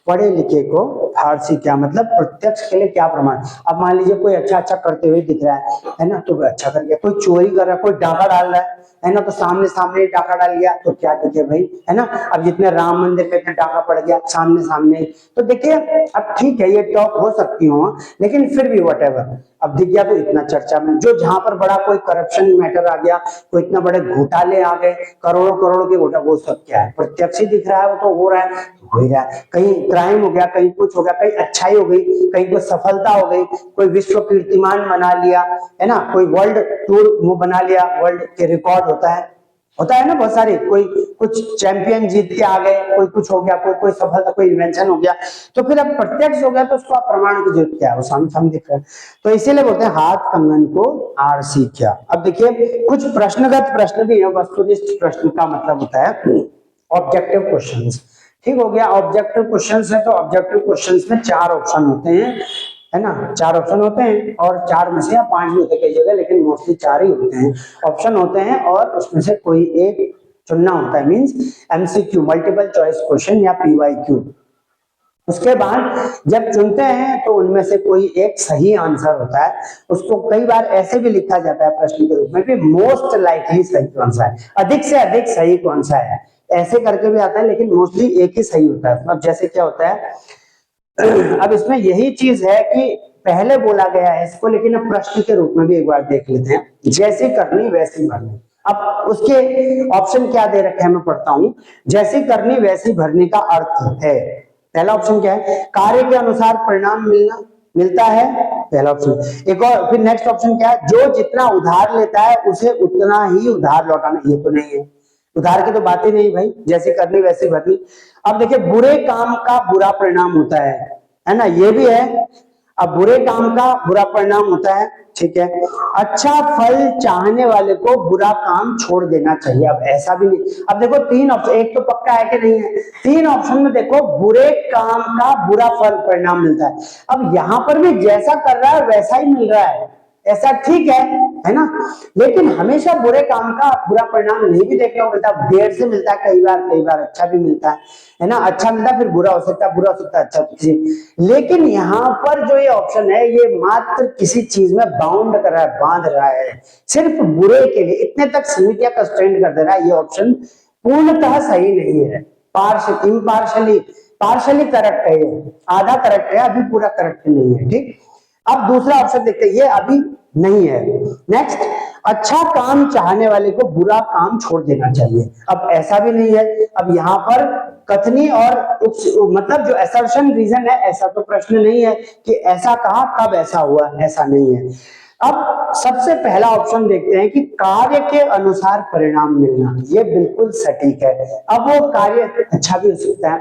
पढ़े लिखे को फारसी क्या, मतलब प्रत्यक्ष के लिए क्या प्रमाण। अब मान लीजिए कोई अच्छा करते हुए दिख रहा है ना, तो अच्छा कर गया, कोई चोरी कर रहा है, कोई डाका डाल रहा है ना, तो सामने सामने डाका डाल गया तो क्या दिखे भाई, है ना। अब जितने राम मंदिर पे इतना टाका पड़ गया सामने सामने, तो देखिए अब ठीक है ये टॉप हो सकती हो, लेकिन फिर भी व्हाटएवर, अब दिख गया तो इतना चर्चा में। जो जहां पर बड़ा कोई करप्शन मैटर आ गया, कोई इतना बड़े घोटाले आ गए, करोड़ों करोड़ के घोटाले, वो सब क्या है, प्रत्यक्ष ही दिख रहा है, वो तो हो रहा है, हो ही रहा है। कहीं क्राइम हो गया, कहीं कुछ हो गया, कहीं अच्छाई हो गई, कहीं कोई सफलता हो गई, कोई विश्व कीर्तिमान बना लिया, है ना, कोई वर्ल्ड टूर वो बना लिया, वर्ल्ड के रिकॉर्ड होता है ना बहुत सारे, कोई कुछ चैंपियन जीत के आ गए, कोई कुछ हो गया, कोई सफलता, कोई इन्वेंशन हो गया, तो फिर अब प्रत्यक्ष हो गया तो उसको प्रमाण की जरूरत क्या है, वो सामने सामने दिख रहा है। तो इसीलिए बोलते हैं हाथ कंगन को आर सीखा। अब देखिए कुछ प्रश्नगत प्रश्न भी है, वस्तुनिष्ठ प्रश्न का मतलब होता है ऑब्जेक्टिव क्वेश्चंस। ठीक हो गया, ऑब्जेक्टिव क्वेश्चंस है तो ऑब्जेक्टिव क्वेश्चंस में 4 ऑप्शन होते हैं, है ना, 4 ऑप्शन होते हैं, और 4 में से या 5 भी होते हैं कई जगह, लेकिन मोस्टली 4 ही होते हैं ऑप्शन होते हैं, और उसमें से कोई एक चुनना होता है, means MCQ multiple choice question या पीवाईक्यू। उसके बाद जब चुनते हैं तो उनमें से कोई एक सही आंसर होता है, उसको कई बार ऐसे भी लिखा जाता है प्रश्न के रूप में कि मोस्ट लाइकली सही कौन सा है, अधिक से अधिक सही कौन सा है, ऐसे करके भी आता है, लेकिन मोस्टली एक ही सही होता है। अब जैसे क्या होता है, अब इसमें यही चीज है कि पहले बोला गया है इसको, लेकिन अब प्रश्न के रूप में भी एक बार देख लेते हैं, जैसी करनी वैसी भरनी। अब उसके ऑप्शन क्या दे रखे हैं मैं पढ़ता हूं। जैसी करनी वैसी भरने का अर्थ है, पहला ऑप्शन क्या है, कार्य के अनुसार परिणाम मिलता है, पहला ऑप्शन। एक और फिर नेक्स्ट ऑप्शन क्या है, जो जितना उधार लेता है उसे उतना ही उधार लौटाना, ये तो नहीं है, उधार की तो बात ही नहीं भाई, जैसे करनी वैसी भरनी। अब देखिए बुरे काम का बुरा परिणाम होता है ना, ये भी है। अब बुरे काम का बुरा परिणाम होता है, ठीक है। अच्छा फल चाहने वाले को बुरा काम छोड़ देना चाहिए, अब ऐसा भी नहीं। अब देखो 3 ऑप्शन, एक तो पक्का है कि नहीं है, 3 ऑप्शन में देखो बुरे काम का बुरा फल परिणाम मिलता है। अब यहां पर भी जैसा कर रहा है वैसा ही मिल रहा है, ऐसा ठीक है ना, लेकिन हमेशा बुरे काम का बुरा परिणाम नहीं भी देखने को मिलता, देर से मिलता है, कई बार अच्छा भी मिलता है ना, अच्छा मिलता है फिर बुरा हो सकता है, बुरा हो सकता है अच्छा। लेकिन यहाँ पर जो ये ऑप्शन है ये मात्र किसी चीज में बाउंड कर रहा है, बांध रहा है, सिर्फ बुरे के लिए इतने तक सीमित या कंस्ट्रेंट कर दे रहा है। ये ऑप्शन पूर्णतः सही नहीं है, पार्शली करेक्ट है, ये आधा करेक्ट है, अभी पूरा करेक्ट नहीं है, ठीक। अब दूसरा ऑप्शन देखते हैं, ये अभी नहीं है। नेक्स्ट, अच्छा काम चाहने वाले को बुरा काम छोड़ देना चाहिए, अब ऐसा भी नहीं है। अब यहाँ पर कथनी और मतलब जो असर्शन रीजन है, ऐसा तो प्रश्न नहीं है कि ऐसा कहा कब ऐसा हुआ, ऐसा नहीं है। अब सबसे पहला ऑप्शन देखते हैं कि कार्य के अनुसार परिणाम मिलना, ये बिल्कुल सटीक है। अब वो कार्य अच्छा भी हो सकता है,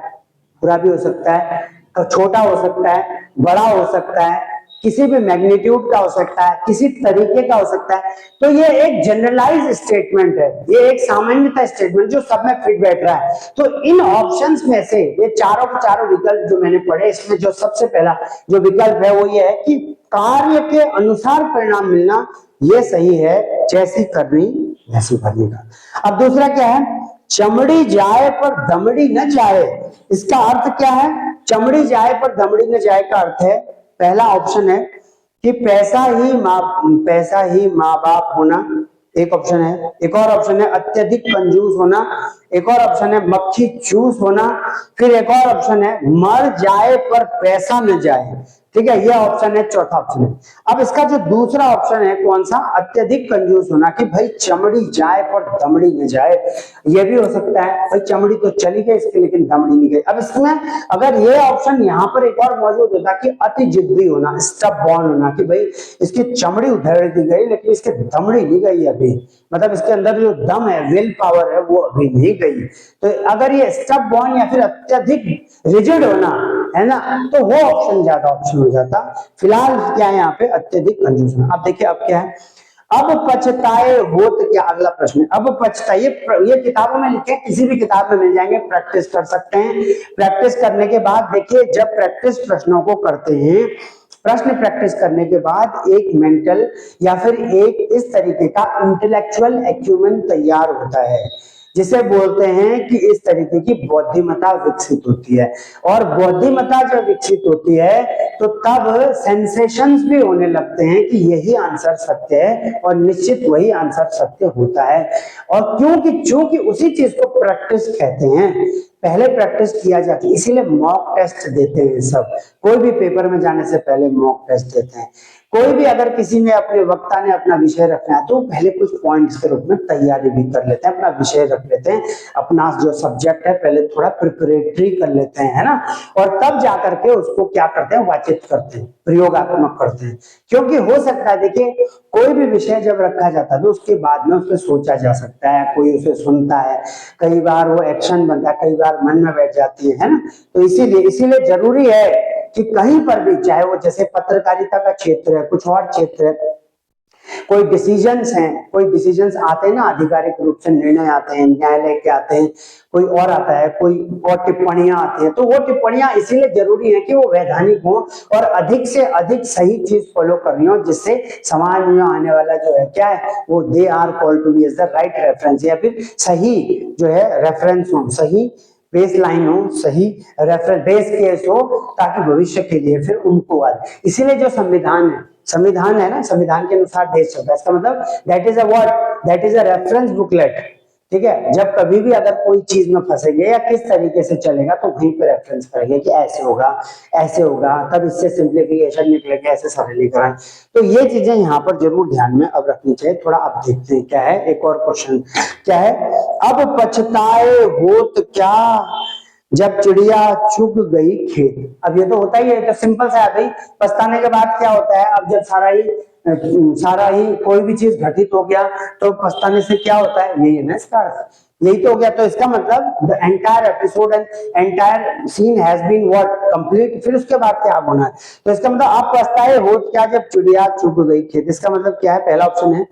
बुरा भी हो सकता है, छोटा हो सकता है, बड़ा हो सकता है, किसी भी मैग्नीट्यूड का हो सकता है, किसी तरीके का हो सकता है। तो ये एक जनरलाइज स्टेटमेंट है, ये एक सामान्यता स्टेटमेंट जो सब में फिट बैठ रहा है। तो इन ऑप्शंस में से ये चारों के चारों विकल्प जो मैंने पढ़े, इसमें जो सबसे पहला जो विकल्प है वो ये है कि कार्य के अनुसार परिणाम मिलना, ये सही है, जैसी करनी वैसी भरनी का। अब दूसरा क्या है, चमड़ी जाए पर दमड़ी न जाए, इसका अर्थ क्या है, चमड़ी जाए पर दमड़ी न जाए का अर्थ है, पहला ऑप्शन है कि पैसा ही माँ बाप होना, एक ऑप्शन है। एक और ऑप्शन है अत्यधिक कंजूस होना, एक और ऑप्शन है मक्खी चूस होना, फिर एक और ऑप्शन है मर जाए पर पैसा न जाए, ठीक है, ये ऑप्शन है, चौथा ऑप्शन है। अब इसका जो दूसरा ऑप्शन है कौन सा, अत्यधिक कंजूस होना, कि भाई चमड़ी जाए पर दमड़ी न जाए, ये भी हो सकता है, भाई चमड़ी तो चली गई इसकी लेकिन दमड़ी नहीं गई। अब इसमें अगर ये ऑप्शन यहाँ पर एक और मौजूद होता कि अति जिद्दी होना, स्टबबॉर्न होना, कि भाई इसकी चमड़ी उधेड़ दी गई लेकिन इसकी दमड़ी नहीं गई अभी, मतलब इसके अंदर जो दम है, विल पावर है, वो अभी नहीं गई। तो अगर ये स्टबबॉर्न या फिर अत्यधिक रिजिड होना है ना, तो वो ऑप्शन ज्यादा ऑप्शन हो जाता। फिलहाल क्या है यहाँ पे, अत्यधिक कंजूस होना। अब देखिए अब क्या है, अब पछताए होत क्या, अगला प्रश्न, अब पछताए, ये किताबों में लिखे, किसी भी किताब में मिल जाएंगे, प्रैक्टिस कर सकते हैं। प्रैक्टिस करने के बाद देखिए, जब प्रैक्टिस प्रश्नों को करते हैं, प्रश्न प्रैक्टिस करने के बाद एक मेंटल या फिर एक इस तरीके का इंटेलेक्चुअल एक्यूमेन तैयार होता है, जिसे बोलते हैं कि इस तरीके की बौद्धिमता विकसित होती है। और बौद्धिमता जब विकसित होती है तो तब सेंसेशंस भी होने लगते हैं कि यही आंसर सत्य है और निश्चित वही आंसर सत्य होता है। और क्योंकि उसी चीज को प्रैक्टिस कहते हैं, पहले प्रैक्टिस किया जाती है, इसीलिए मॉक टेस्ट देते हैं सब। कोई भी पेपर में जाने से पहले मॉक टेस्ट देते हैं। कोई भी अगर किसी ने अपने वक्ता ने अपना विषय रखना है तो पहले कुछ पॉइंट्स के रूप में तैयारी भी कर लेते हैं, अपना विषय रख लेते हैं, अपना जो सब्जेक्ट है पहले थोड़ा प्रिपरेटरी कर लेते हैं, है ना, और तब जाकर के उसको क्या करते हैं, वाचित करते हैं, प्रयोगात्मक करते हैं। क्योंकि हो सकता है, देखिए कोई भी विषय जब रखा जाता है तो उसके बाद में उस पर सोचा जा सकता है, कोई उसे सुनता है, कई बार वो एक्शन बनता है, कई बार मन में बैठ जाती है ना। तो इसीलिए जरूरी है कि कहीं पर भी, चाहे वो जैसे पत्रकारिता का क्षेत्र है, कुछ और क्षेत्र है, कोई डिसीजंस हैं, कोई डिसीजंस आते हैं ना, आधिकारिक रूप से निर्णय आते हैं, न्यायालय के आते हैं, कोई और आता है, कोई और टिप्पणियां आती हैं, तो वो टिप्पणियां इसीलिए जरूरी है कि वो वैधानिक हो और अधिक से अधिक सही चीज फॉलो करनी हो, जिससे समाज में आने वाला जो है क्या है, वो they are called to be as the right reference, या फिर सही जो है रेफरेंस हो, सही बेस लाइन हो, सही रेफरेंस बेस केस हो, ताकि भविष्य के लिए फिर उनको इसीलिए जो संविधान है ना, संविधान के अनुसार देश चलता है। इसका मतलब that is a what, that is a reference booklet. ठीक है, जब कभी भी अगर कोई चीज में फंसेंगे या किस तरीके से चलेगा तो वहीं पे रेफरेंस करेंगे कि ऐसे होगा, तब इससे सिंप्लीफिकेशन निकलेगा, ऐसे सरलीकरण। तो ये चीजें यहाँ पर जरूर ध्यान में अब रखनी चाहिए। थोड़ा अब देखते हैं क्या है, एक और क्वेश्चन क्या है, अब पछताए होत क्या जब चिड़िया चुग गई खेत। अब ये तो होता ही है, तो सिंपल सा है भाई, पछताने के बाद क्या होता है, अब जब सारा ही कोई भी चीज घटित हो गया तो पछताने से क्या होता है, यही है ना इसका अर्थ, यही तो हो गया। तो इसका मतलब the entire episode and entire scene has been what complete, फिर उसके बाद क्या होना है। तो इसका मतलब आप पछताए हो क्या जब चिड़िया चुग गई खेत। इसका मतलब क्या है, पहला ऑप्शन है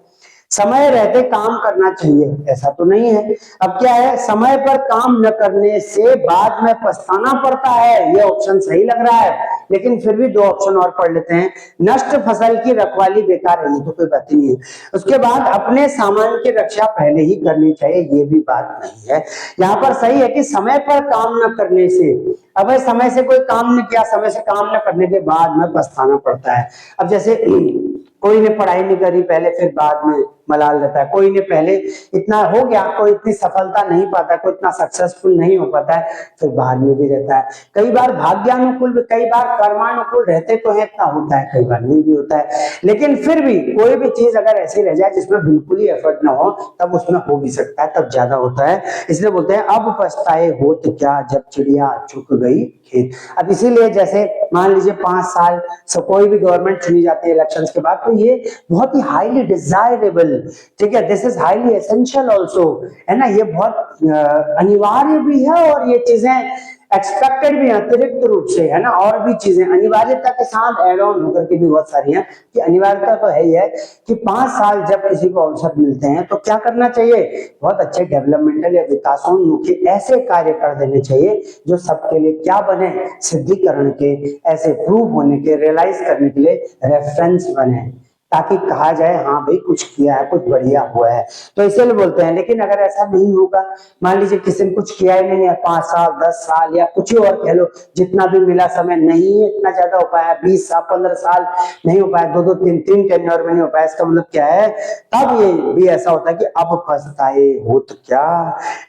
समय रहते काम करना चाहिए, ऐसा तो नहीं है। अब क्या है, समय पर काम न करने से बाद में पछताना पड़ता है, ये ऑप्शन सही लग रहा है, लेकिन फिर भी दो ऑप्शन और पढ़ लेते हैं। नष्ट फसल की रखवाली बेकार है, ये तो कोई बात ही नहीं है। उसके बाद अपने सामान की रक्षा पहले ही करनी चाहिए, ये भी बात नहीं है। यहाँ पर सही है कि समय पर काम न करने से, अब समय से कोई काम नहीं किया, समय से काम न करने के बाद में पछताना पड़ता है। अब जैसे कोई ने पढ़ाई नहीं करी पहले, फिर बाद में मलाल रहता है। कोई ने पहले इतना हो गया, कोई इतनी सफलता नहीं पाता, कोई इतना सक्सेसफुल नहीं हो पाता है, फिर बाद में भी रहता है। कई बार भाग्यानुकूल, कई बार कर्मानुकूल रहते तो है, इतना होता है, कई बार नहीं भी होता है। लेकिन फिर भी कोई भी चीज अगर ऐसी रह जाए जिसमें बिल्कुल ही एफर्ट ना हो, तब उसमें हो भी सकता है, तब ज्यादा होता है। इसलिए बोलते हैं अब पछताए होत क्या जब चिड़िया चुग गई खेत। अब इसीलिए जैसे मान लीजिए 5 साल से कोई भी गवर्नमेंट चुनी जाती है इलेक्शंस के बाद, तो ये बहुत ही हाईली डिजायरेबल, ठीक है, this is highly essential also, है ना, ये बहुत अनिवार्य भी है और ये चीजें एक्सपेक्टेड भी अतिरिक्त रूप से, है ना, और भी चीजें अनिवार्यता के साथ एड ऑन होकर के भी बहुत सारी हैं। कि अनिवार्यता तो है ही है कि 5 साल जब किसी को अवसर मिलते हैं तो क्या करना चाहिए, बहुत अच्छे डेवलपमेंटल या विकासोन्मुखी ऐसे कार्य कर देने चाहिए जो सबके लिए क्या बने, सिद्धिकरण के, ऐसे प्रूव होने के, रियलाइज करने के लिए रेफरेंस बने, ताकि कहा जाए हाँ भाई कुछ किया है, कुछ बढ़िया हुआ है। तो इसीलिए बोलते हैं। लेकिन अगर ऐसा नहीं होगा, मान लीजिए किसी ने कुछ किया ही नहीं है, 5 साल 10 साल या कुछ ही और कह लो, जितना भी मिला समय नहीं इतना ज्यादा हो पाया, 20 साल 15 साल नहीं हो पाया, 2 3 टेन्योर में नहीं हो पाया, इसका मतलब क्या है, तब ये भी ऐसा होता है कि अब पछताए होत क्या,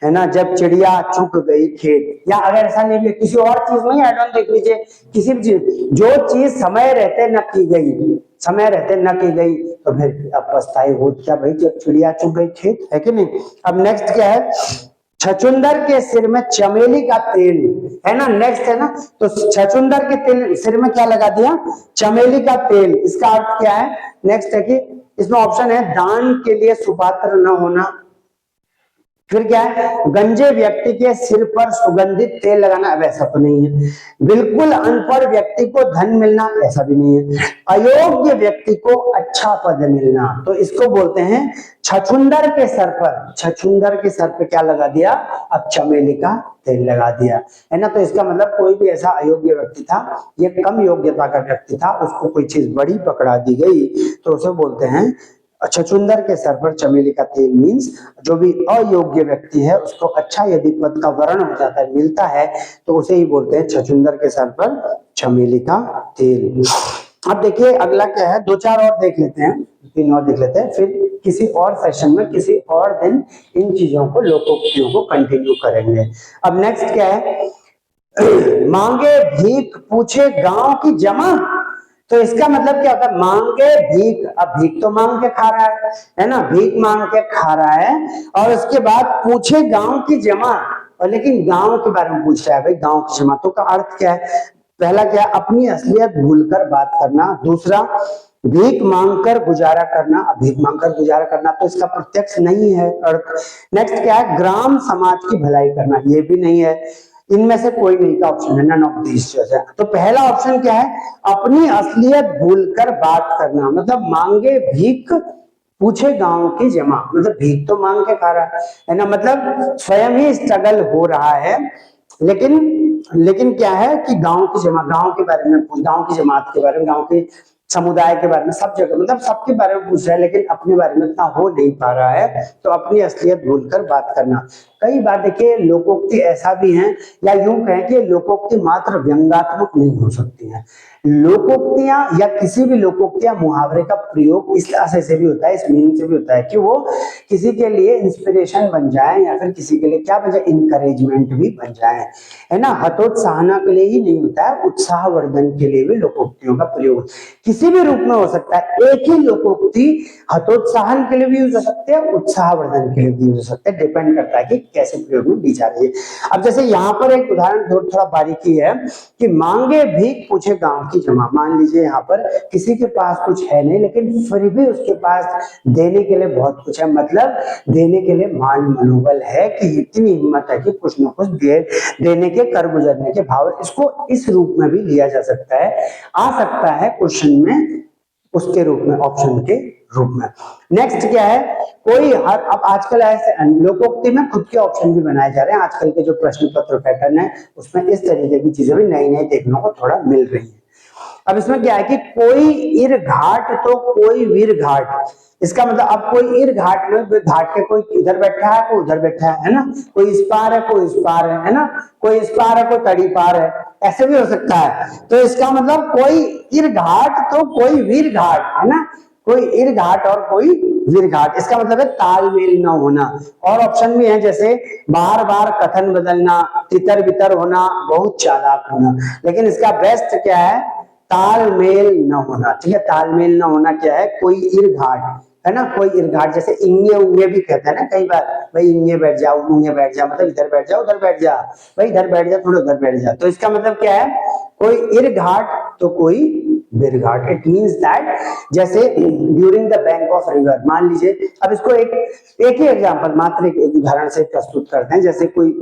है ना, जब चिड़िया चुग गई खेत। या अगर ऐसा नहीं है, किसी और चीज में एड ऑन देख लीजिए, किसी भी चीज, जो चीज समय रहते न की गई, समय रहते न की गई, तो फिर अब पछताए हो क्या भाई जब चिड़िया चुग गई खेत, है कि नहीं। अब नेक्स्ट क्या है, छछुंदर के सिर में चमेली का तेल, है ना, नेक्स्ट है ना। तो छछुंदर के तेल सिर में क्या लगा दिया, चमेली का तेल। इसका अर्थ क्या है, नेक्स्ट है कि इसमें ऑप्शन है दान के लिए सुपात्र न होना, फिर क्या है, गंजे व्यक्ति के सिर पर सुगंधित तेल लगाना, अब ऐसा तो नहीं है। बिल्कुल अनपढ़ व्यक्ति को धन मिलना, ऐसा भी नहीं है। अयोग्य व्यक्ति को अच्छा पद मिलना, तो इसको बोलते हैं छछुंदर के सर पर, छछुंदर के सर पे क्या लगा दिया, अब चमेली का तेल लगा दिया, है ना। तो इसका मतलब कोई भी ऐसा अयोग्य व्यक्ति था, ये कम योग्यता का व्यक्ति था, उसको कोई चीज बड़ी पकड़ा दी गई तो उसे बोलते हैं छछुंदर के सर पर चमेली का तेल। मीन्स जो भी अयोग्य व्यक्ति है उसको अच्छा यदि पद का वर्ण हो जाता है, मिलता है, तो उसे ही बोलते हैं छछुंदर के सर पर चमेली का तेल। अब देखिए अगला क्या है, दो चार और देख लेते हैं, तीन और देख लेते हैं, फिर किसी और सेशन में किसी और दिन इन चीजों को, लोकोक्तियों को कंटिन्यू करेंगे। अब नेक्स्ट क्या है, मांगे भीख पूछे गांव की जमा। तो इसका मतलब क्या होता है, मांगे भीख, अब भीख तो मांग के खा रहा है ना, भीख मांग के खा रहा है, और उसके बाद पूछे गांव की जमा, और लेकिन गांव के बारे में पूछ रहा है भाई, गांव की जमा। तो का अर्थ क्या है, पहला क्या है, अपनी असलियत भूलकर बात करना। दूसरा, भीख मांगकर गुजारा करना। भीख मांगकर गुजारा करना तो इसका प्रत्यक्ष नहीं है अर्थ। नेक्स्ट क्या है, ग्राम समाज की भलाई करना, ये भी नहीं है। इनमें से कोई नहीं का ऑप्शन है, नन ऑफ दीस जो है। तो पहला ऑप्शन क्या है, अपनी असलियत भूलकर बात करना, मतलब मांगे भीख पूछे गांव की जमा, मतलब भीख तो मांग के खा रहा है ना, मतलब स्वयं ही स्ट्रगल हो रहा है, लेकिन क्या है कि गांव की जमा, गांव के बारे में, गांव की जमात के बारे में, गांव के समुदाय के बारे में, सब जगह मतलब सबके बारे में पूछ रहा है, लेकिन अपने बारे में इतना हो नहीं पा रहा है। तो अपनी असलियत भूलकर बात करना। कई बार देखिए लोकोक्ति ऐसा भी है, या यूं कहें कि लोकोक्ति मात्र व्यंग्यात्मक नहीं हो सकती है। लोकोक्तियां या किसी भी लोकोक्तियां मुहावरे का प्रयोग इस आशय से भी होता है, इस मीनिंग से भी होता है कि वो किसी के लिए इंस्पिरेशन बन जाए, या फिर किसी के लिए क्या बन जाए, इंकरेजमेंट भी बन जाए, है ना। हतोत्साहना के लिए ही नहीं होता है, उत्साहवर्धन के लिए भी लोकोक्तियों का प्रयोग किसी भी रूप में हो सकता है। एक ही लोकोक्ति हतोत्साहन के लिए भी यूज हो सकते हैं, उत्साहवर्धन के लिए भी यूज हो सकते हैं, डिपेंड करता है कि कैसे प्रयोग में दी जा रही है। अब जैसे यहाँ पर एक उदाहरण थोड़ा बारीकी है कि मांगे भीख पूछे गांव की जमा। मान लीजिए यहाँ पर किसी के पास कुछ है नहीं, लेकिन फिर भी उसके पास देने के लिए बहुत कुछ है, मतलब देने के लिए मान मनोबल है कि इतनी हिम्मत है कि कुछ न कुछ देने के, कर गुजरने के भाव। इसको इस रूप में भी लिया जा सकता है, आ सकता है क्वेश्चन में उसके रूप में, ऑप्शन के रूप में। नेक्स्ट क्या है, कोई हर, अब आजकल ऐसे लोकोक्ति में खुद के ऑप्शन भी बनाए जा रहे हैं। आजकल के जो प्रश्न पत्र पैटर्न है उसमें इस तरीके की चीजें भी नई नई देखने को थोड़ा मिल रही है। अब इसमें क्या है कि कोई इर घाट तो कोई वीर घाट। इसका मतलब अब कोई इर घाट में, घाट के कोई इधर बैठा है, कोई उधर बैठा है ना, कोई इस पार है, कोई इस पार है ना, कोई इस पार है, कोई तड़ी पार है, ऐसे भी हो सकता है। तो इसका मतलब कोई इर घाट तो कोई वीर घाट, है ना, कोई इर घाट और कोई वीर घाट। इसका मतलब है तालमेल न होना। और ऑप्शन भी है जैसे बार बार कथन बदलना, तितर बितर होना, बहुत चालाक होना। लेकिन इसका बेस्ट क्या है, तालमेल न होना। ठीक है, तालमेल न होना क्या है, कोई इर घाट, है ना, कोई इर घाट। जैसे इंगे उंगे भी कहते हैं ना कई बार, भाई इंगे बैठ जाओ, उंगे बैठ जाओ, मतलब इधर बैठ जाओ, उधर बैठ जा, भाई इधर बैठ जा, थोड़ा उधर बैठ जा। तो इसका मतलब क्या है, कोई इर घाट तो कोई वीर घाट। इट मींस दैट जैसे during the bank of river, मान लीजिए, अब इसको एक ही एग्जांपल, मात्र एक उदाहरण से प्रस्तुत करते हैं। जैसे कोई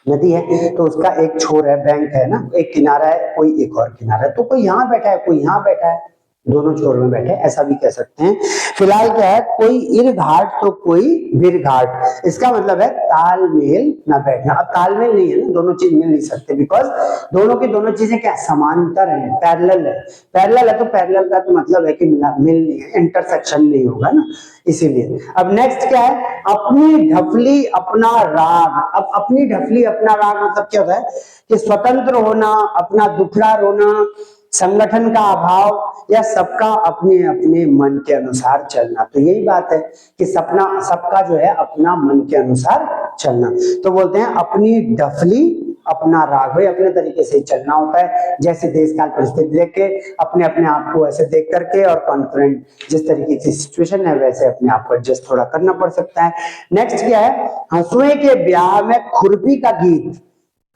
नदी है तो उसका एक छोर है, बैंक है ना, एक किनारा है, कोई एक और किनारा है। तो कोई यहाँ बैठा है, कोई यहाँ बैठा है, दोनों छोर में बैठे, ऐसा भी कह सकते हैं। फिलहाल क्या है, कोई इर घाट तो कोई वीर घाट। इसका मतलब है तालमेल न बैठना। अब तालमेल नहीं है ना, दोनों चीज मिल नहीं सकते, बिकॉज दोनों की दोनों चीजें क्या समांतर है, पैरेलल है। पैरेलल है तो पैरेलल का तो मतलब है कि मिल नहीं है, इंटरसेक्शन नहीं होगा ना, इसीलिए। अब नेक्स्ट क्या है, अपनी ढफली अपना राग। अब अपनी ढफली अपना राग मतलब क्या होता है कि स्वतंत्र होना, अपना दुखड़ा रोना, संगठन का अभाव, या सबका अपने अपने मन के अनुसार चलना। तो यही बात है कि सबका जो है अपना मन के अनुसार चलना। तो बोलते हैं अपनी ढफली अपना राग, भाई अपने तरीके से चलना होता है, जैसे देश काल परिस्थिति देख के, अपने अपने आप को ऐसे देख करके, और कॉन्फिडेंट जिस तरीके की सिचुएशन है वैसे अपने आप को एडजस्ट थोड़ा करना पड़ सकता है। नेक्स्ट क्या है, हंसुए के ब्याह में खुरपी का गीत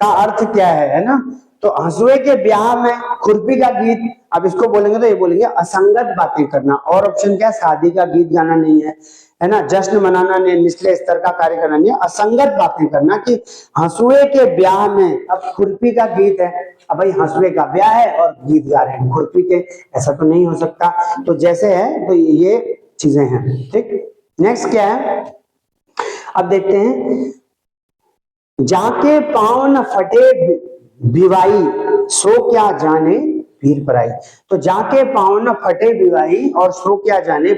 का अर्थ क्या है ना। तो हंसुए के ब्याह में खुरपी का गीत, अब इसको बोलेंगे तो ये बोलेंगे असंगत बातें करना। और ऑप्शन क्या है, शादी का गीत गाना नहीं है ना, जश्न मनाना नहीं, निचले स्तर का कार्य करना नहीं है, असंगत बातें करना। कि हंसुए के ब्याह में, अब खुरपी का गीत है, अब भाई हंसुए का ब्याह है और गीत गा रहे हैं खुरपी के, ऐसा तो नहीं हो सकता। तो जैसे है तो ये चीजें हैं, ठीक। नेक्स्ट क्या है, अब देखते हैं, जाके पांव न फटे बिवाई, सो क्या जाने पीर पराई। तो जाके पांव न फटे बिवाई और सो क्या जाने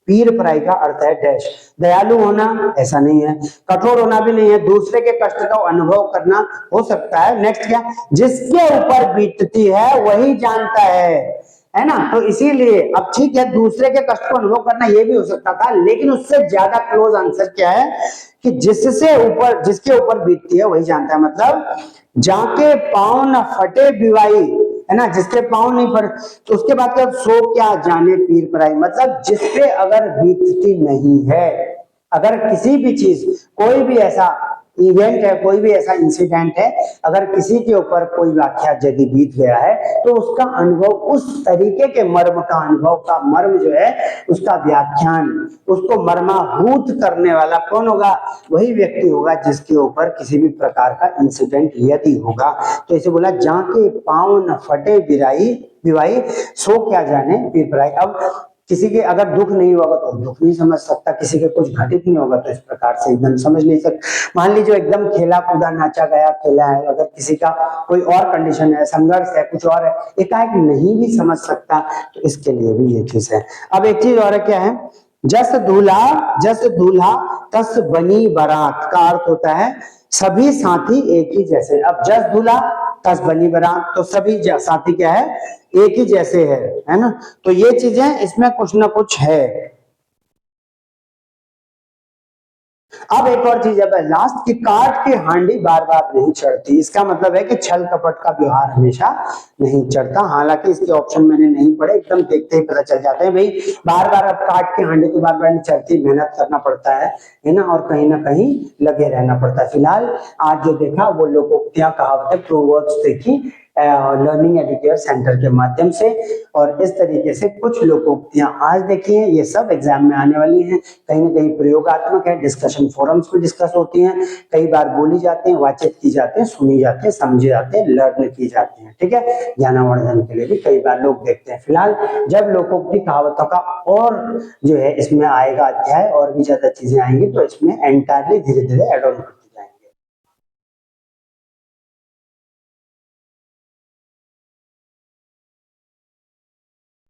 पीर पराई का अर्थ है डैश। दयालु होना ऐसा नहीं है, कठोर होना भी नहीं है, दूसरे के कष्ट का अनुभव करना हो सकता है। नेक्स्ट क्या, जिसके ऊपर बीतती है वही जानता है ना। तो इसीलिए अब ठीक है, दूसरे के कष्ट को अनुभव करना ये भी हो सकता था, लेकिन उससे ज्यादा क्लोज आंसर क्या है कि जिसके ऊपर बीतती है वही जानता है। मतलब जाके पाँव न फटे बिवाई, है ना, जिसके पाँव नहीं फटे। तो उसके बाद क्या, सो क्या जाने पीर पराई, मतलब जिसपे अगर बीतती नहीं है, अगर किसी भी चीज, कोई भी ऐसा इवेंट है, कोई भी ऐसा इंसिडेंट है, अगर किसी के ऊपर कोई वाक्या यदि बीत गया है तो उसका अनुभव, उस तरीके के मर्म का अनुभव का मर्म जो है, उसका व्याख्यान, उसको मर्माहूत करने वाला कौन होगा, वही व्यक्ति होगा जिसके ऊपर किसी भी प्रकार का इंसिडेंट यदि होगा। तो इसे बोला जाके पाँव न फटे बिवाई, सो क्या जाने पीर पराई। अब किसी के अगर दुख नहीं होगा तो दुख नहीं समझ सकता, किसी के कुछ घटित नहीं होगा तो इस प्रकार से एकदम समझ नहीं सकता। मान लीजिए एकदम खेला कूदा नाचा गया खेला है, अगर किसी का कोई और कंडीशन है, संघर्ष है, कुछ और है, एकाएक नहीं भी समझ सकता, तो इसके लिए भी ये चीज है। अब एक चीज और है, क्या है, जस दूल्हा तस बनी बारात का अर्थ होता है सभी साथी एक ही जैसे। अब जस दूल्हा तस बनी बारात, तो सभी साथी क्या है, एक ही जैसे है ना। तो ये चीजें इसमें कुछ ना कुछ है। अब एक और चीज है लास्ट की, काट की हांडी बार बार नहीं चढ़ती। इसका मतलब है कि छल कपट का व्यवहार हमेशा नहीं चढ़ता। हालांकि इसके ऑप्शन मैंने नहीं पढ़े, एकदम देखते ही पता चल जाते हैं भाई, बार बार अब काट की हांडी तो बार बार नहीं चढ़ती, मेहनत करना पड़ता है ना, और कहीं ना कहीं लगे रहना पड़ता है। फिलहाल आज जो देखा वो लोकोक्तियां, कहावतें, प्रोवर्ब्स देखी लर्निंग एजुकेयर सेंटर के माध्यम से, और इस तरीके से कुछ लोकोक्तियां आज देखी हैं। ये सब एग्जाम में आने वाली हैं, कहीं ना कहीं प्रयोगात्मक है, डिस्कशन फोरम्स में डिस्कस होती हैं, कई बार बोली जाती हैं, वाचित की जाती हैं, सुनी जाती हैं, समझे जाते हैं, लर्न की जाती हैं। ठीक है, ज्ञानावर्धन के लिए भी कई बार लोग देखते हैं। फिलहाल जब लोकोक्ति कहावतों का और जो है इसमें आएगा अध्याय, और भी ज्यादा चीजें आएंगी, तो इसमें एंटायरली धीरे धीरे एड ऑन